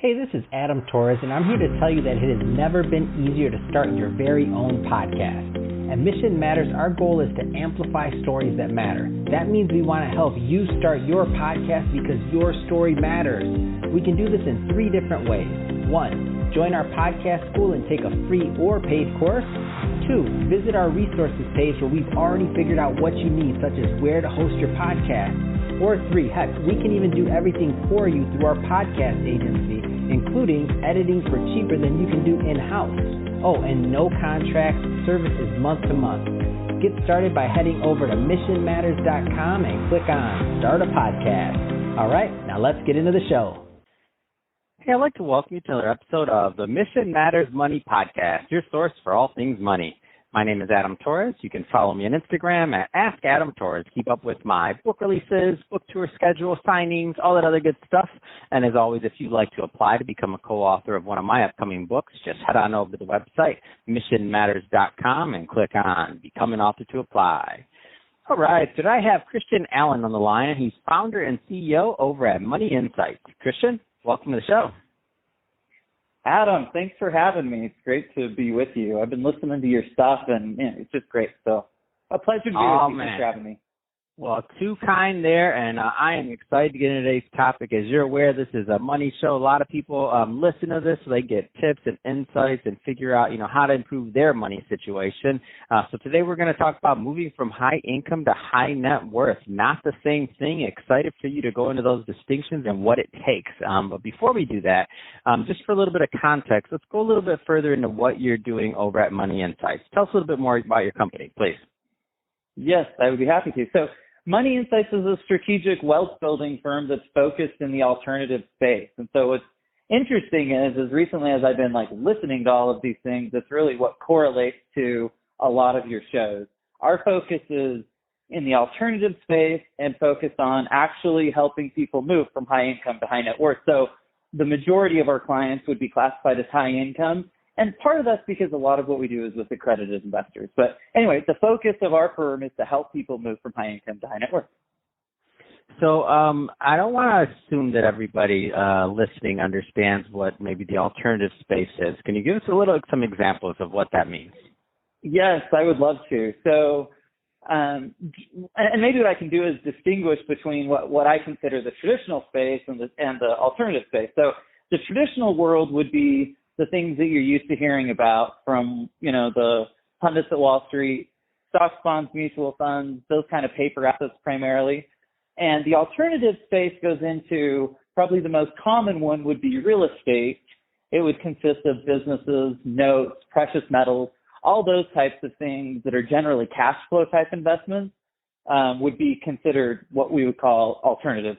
Hey, this is Adam Torres, and I'm here to tell you that it has never been easier to start your very own podcast. At Mission Matters, our goal is to amplify stories that matter. That means we want to help you start your podcast because your story matters. We can do this in 3 different ways. 1, join our podcast school and take a free or paid course. 2, visit our resources page where we've already figured out what you need, such as where to host your podcast. Or 3, heck, we can even do everything for you through our podcast agency, including editing for cheaper than you can do in-house. Oh, and no contracts, service is month to month. Get started by heading over to missionmatters.com and click on Start a Podcast. All right, now let's get into the show. Hey, I'd like to welcome you to another episode of the Mission Matters Money Podcast, your source for all things money. My name is Adam Torres. You can follow me on Instagram at AskAdamTorres. Keep up with my book releases, book tour schedule, signings, all that other good stuff. And as always, if you'd like to apply to become a co-author of one of my upcoming books, just head on over to the website, missionmatters.com, and click on Become an Author to apply. All right, today I have Christian Allen on the line. He's founder and CEO over at Money Insights. Christian, welcome to the show. Adam, thanks for having me. It's great to be with you. I've been listening to your stuff, and it's just great. So a pleasure to be with you. Thanks for having me. Well, too kind there, and I am excited to get into today's topic. As you're aware, this is a money show. A lot of people listen to this so they get tips and insights and figure out, how to improve their money situation. So today we're going to talk about moving from high income to high net worth. Not the same thing. Excited for you to go into those distinctions and what it takes. But before we do that, just for a little bit of context, let's go a little bit further into what you're doing over at Money Insights. Tell us a little bit more about your company, please. Yes, I would be happy to. So Money Insights is a strategic wealth building firm that's focused in the alternative space. And so what's interesting is recently as I've been listening to all of these things, that's really what correlates to a lot of your shows. Our focus is in the alternative space and focused on actually helping people move from high income to high net worth. So the majority of our clients would be classified as high income. And part of that's because a lot of what we do is with accredited investors. But anyway, the focus of our firm is to help people move from high income to high net worth. So I don't want to assume that everybody listening understands what maybe the alternative space is. Can you give us some examples of what that means? Yes, I would love to. So, and maybe what I can do is distinguish between what I consider the traditional space and the alternative space. So the traditional world would be the things that you're used to hearing about from, the pundits at Wall Street, stocks, bonds, mutual funds, those kind of paper assets primarily. And the alternative space goes into probably the most common one would be real estate. It would consist of businesses, notes, precious metals, all those types of things that are generally cash flow type investments would be considered what we would call alternative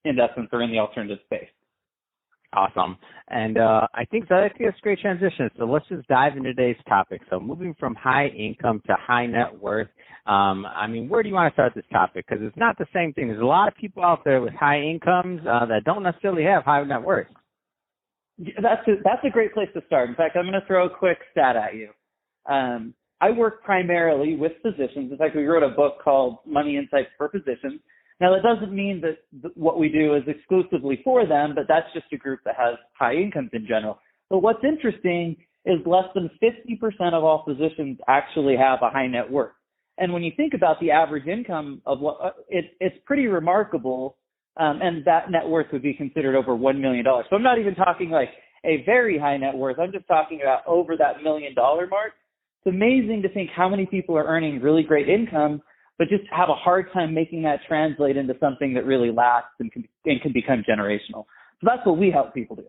investments or in the alternative space. Awesome. And I think that's a great transition. So let's just dive into today's topic. So moving from high income to high net worth, where do you want to start this topic? Because it's not the same thing. There's a lot of people out there with high incomes that don't necessarily have high net worth. That's a great place to start. In fact, I'm going to throw a quick stat at you. I work primarily with physicians. In fact, we wrote a book called Money Insights for Physicians. Now, that doesn't mean that what we do is exclusively for them, but that's just a group that has high incomes in general. But what's interesting is less than 50% of all physicians actually have a high net worth. And when you think about the average income of it's pretty remarkable, and that net worth would be considered over $1 million. So I'm not even talking like a very high net worth. I'm just talking about over that $1 million mark. It's amazing to think how many people are earning really great income, but just have a hard time making that translate into something that really lasts and can become generational. So that's what we help people do.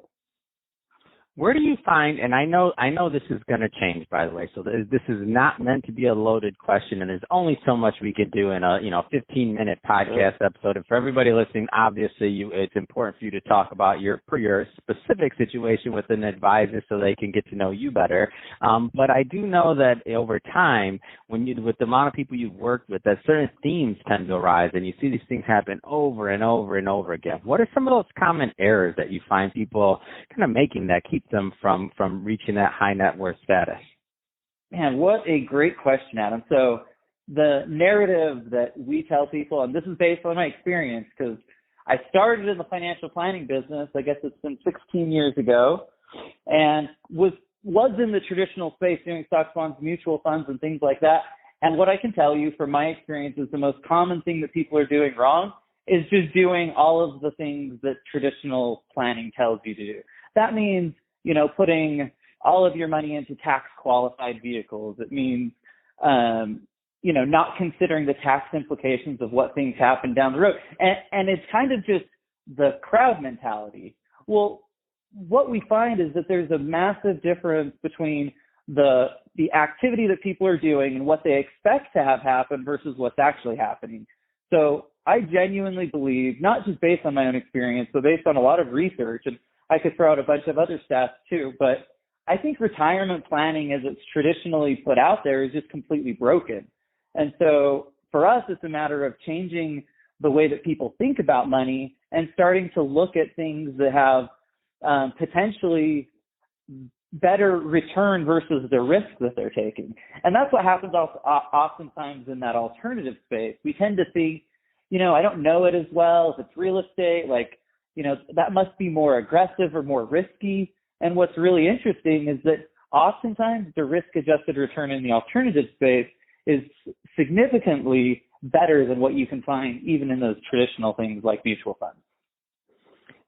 Where do you find, and I know this is going to change, by the way, so this is not meant to be a loaded question, and there's only so much we can do in a 15-minute podcast episode. And for everybody listening, obviously it's important for you to talk about your specific situation with an advisor so they can get to know you better. But I do know that over time, with the amount of people you've worked with, that certain themes tend to arise, and you see these things happen over and over and over again. What are some of those common errors that you find people kind of making that keep them from reaching that high net worth status? Man, what a great question, Adam. So the narrative that we tell people, and this is based on my experience because I started in the financial planning business. I guess it's been 16 years ago, and was in the traditional space doing stocks, bonds, mutual funds, and things like that. And what I can tell you from my experience is the most common thing that people are doing wrong is just doing all of the things that traditional planning tells you to do. That means, putting all of your money into tax qualified vehicles. It means, not considering the tax implications of what things happen down the road. And it's kind of just the crowd mentality. Well, what we find is that there's a massive difference between the activity that people are doing and what they expect to have happen versus what's actually happening. So I genuinely believe, not just based on my own experience, but based on a lot of research, and I could throw out a bunch of other stats too, but I think retirement planning as it's traditionally put out there is just completely broken. And so for us, it's a matter of changing the way that people think about money and starting to look at things that have potentially better return versus the risk that they're taking. And that's what happens oftentimes in that alternative space. We tend to think, I don't know it as well. If it's real estate, that must be more aggressive or more risky. And what's really interesting is that oftentimes the risk-adjusted return in the alternative space is significantly better than what you can find even in those traditional things like mutual funds.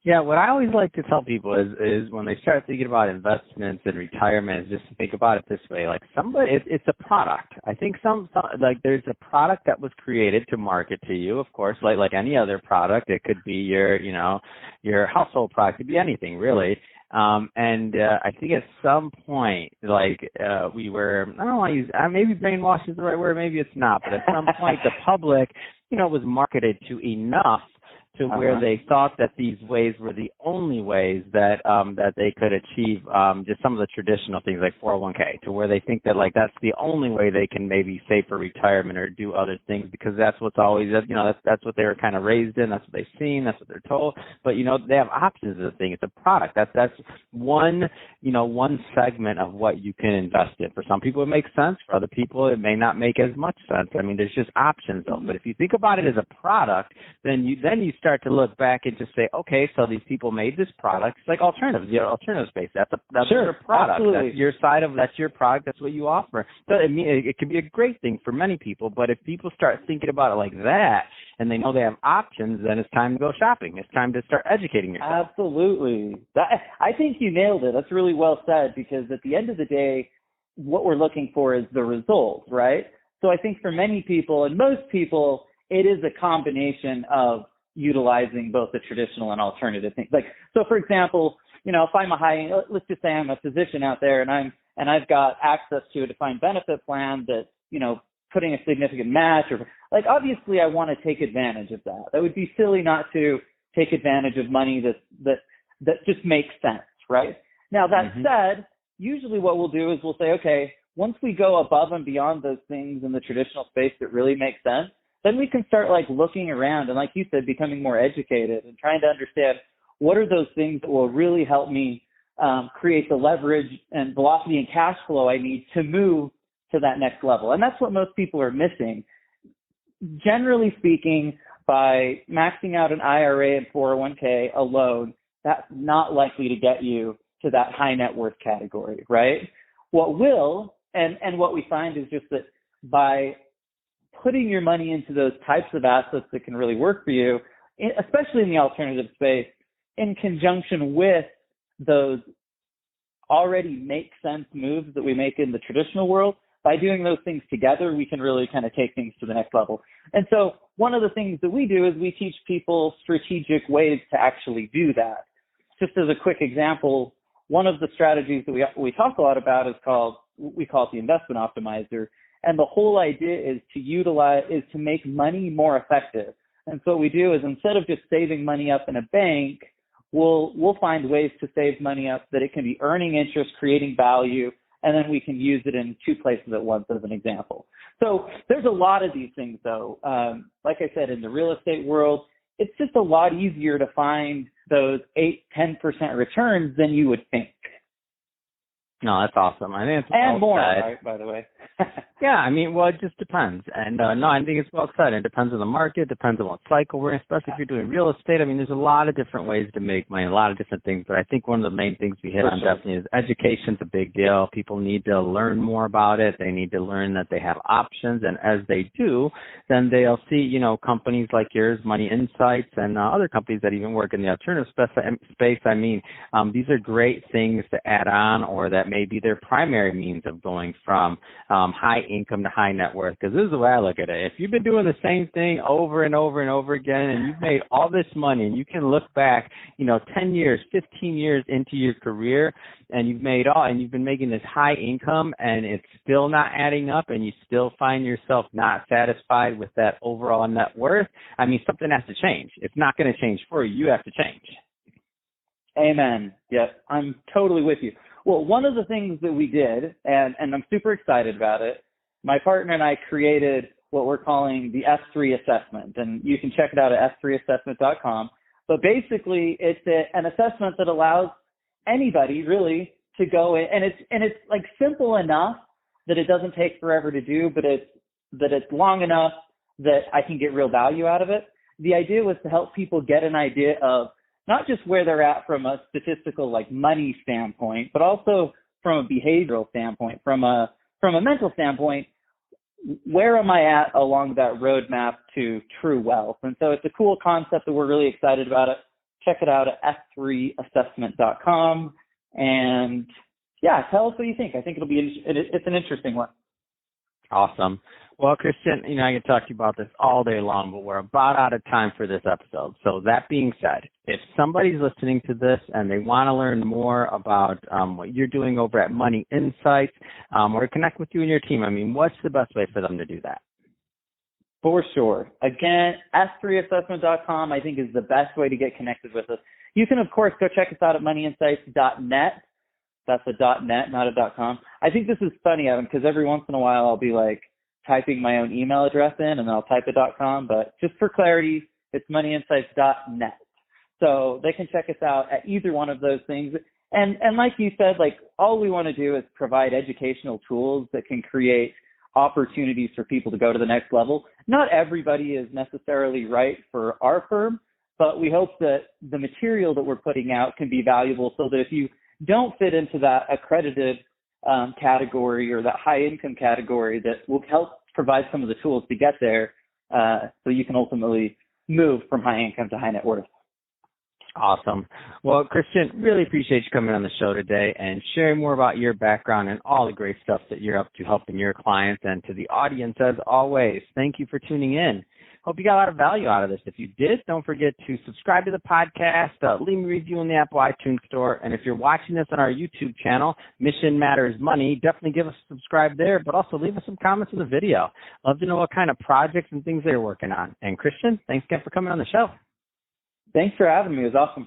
Yeah, what I always like to tell people is when they start thinking about investments and retirement, is just to think about it this way: it's a product. I think there's a product that was created to market to you, of course, like any other product. It could be your household product, it could be anything really. I think at some point, we were, I don't want to use, maybe brainwash is the right word, maybe it's not, but at some point the public, was marketed to enough to where they thought that these ways were the only ways that they could achieve just some of the traditional things like 401k, to where they think that that's the only way they can maybe save for retirement or do other things, because that's what's always, that's what they were kind of raised in, that's what they've seen, that's what they're told. But they have options of the thing. It's a product. That's one segment of what you can invest in. For some people it makes sense. For other people it may not make as much sense. I mean, there's just options though. But if you think about it as a product, then you start to look back and just say, okay, so these people made this product. It's like alternatives, alternative space. That's sure, your product. Absolutely. That's your side of, that's your product. That's what you offer. So it can be a great thing for many people, but if people start thinking about it like that and they know they have options, then it's time to go shopping. It's time to start educating yourself. Absolutely. I think you nailed it. That's really well said, because at the end of the day, what we're looking for is the result, right? So I think for many people and most people, it is a combination of utilizing both the traditional and alternative things. So for example, if I'm let's just say I'm a physician out there and I've got access to a defined benefit plan that, putting a significant match, or obviously I want to take advantage of that. That would be silly not to take advantage of money that just makes sense, right? Now that said, usually what we'll do is we'll say, okay, once we go above and beyond those things in the traditional space that really make sense, then we can start looking around and, like you said, becoming more educated and trying to understand what are those things that will really help me create the leverage and velocity and cash flow I need to move to that next level. And that's what most people are missing. Generally speaking, by maxing out an IRA and 401k alone, that's not likely to get you to that high net worth category, right? What will, and what we find is just that by putting your money into those types of assets that can really work for you, especially in the alternative space, in conjunction with those already make sense moves that we make in the traditional world, by doing those things together, we can really kind of take things to the next level. And so one of the things that we do is we teach people strategic ways to actually do that. Just as a quick example, one of the strategies that we talk a lot about we call it the investment optimizer. And the whole idea is to make money more effective. And so what we do is, instead of just saving money up in a bank, we'll find ways to save money up that it can be earning interest, creating value, and then we can use it in two places at once, as an example. So there's a lot of these things, though. Like I said, in the real estate world, it's just a lot easier to find those 8-10% returns than you would think. No, that's awesome. I think it's and more, right, by the way. Yeah, I mean, well, it just depends. And no, I think it's well said. It depends on the market, depends on what cycle we're in, especially if you're doing real estate. I mean, there's a lot of different ways to make money, a lot of different things. But I think one of the main things we hit on definitely is education's a big deal. People need to learn more about it. They need to learn that they have options. And as they do, then they'll see, you know, companies like yours, Money Insights, and other companies that even work in the alternative space. I mean, these are great things to add on, or that may be their primary means of going from high income to high net worth. Because this is the way I look at it. If you've been doing the same thing over and over and over again, and you've made all this money, and you can look back, you know, 10 years, 15 years into your career, and you've been making this high income, and it's still not adding up, and you still find yourself not satisfied with that overall net worth, I mean, something has to change. It's not going to change for you. You have to change. Amen. Yep, I'm totally with you. Well, one of the things that we did, and I'm super excited about it, my partner and I created what we're calling the S3 assessment, and you can check it out at s3assessment.com. But basically, it's an assessment that allows anybody really to go in, and it's like simple enough that it doesn't take forever to do, but it's long enough that I can get real value out of it. The idea was to help people get an idea of not just where they're at from a statistical, like, money standpoint, but also from a behavioral standpoint, from a mental standpoint. Where am I at along that roadmap to true wealth? And so it's a cool concept that we're really excited about it. Check it out at s3assessment.com. And yeah, tell us what you think. I think it's an interesting one. Awesome. Well, Christian, you know, I can talk to you about this all day long, but we're about out of time for this episode. So that being said, if somebody's listening to this and they want to learn more about what you're doing over at Money Insights, or connect with you and your team, I mean, what's the best way for them to do that? For sure. Again, s3assessment.com, I think, is the best way to get connected with us. You can, of course, go check us out at moneyinsights.net. That's a .net, not a .com. I think this is funny, Evan, because every once in a while I'll be like typing my own email address in and I'll type a .com, but just for clarity, it's moneyinsights.net. So they can check us out at either one of those things. And like you said, like, all we want to do is provide educational tools that can create opportunities for people to go to the next level. Not everybody is necessarily right for our firm, but we hope that the material that we're putting out can be valuable, so that if you don't fit into that accredited category or that high income category, that will help provide some of the tools to get there, so you can ultimately move from high income to high net worth. Awesome. Well, Christian, really appreciate you coming on the show today and sharing more about your background and all the great stuff that you're up to helping your clients. And to the audience, as always, thank you for tuning in. Hope you got a lot of value out of this. If you did, don't forget to subscribe to the podcast, leave me a review in the Apple iTunes Store. And if you're watching this on our YouTube channel, Mission Matters Money, definitely give us a subscribe there, but also leave us some comments in the video. Love to know what kind of projects and things they're working on. And Christian, thanks again for coming on the show. Thanks for having me. It was awesome.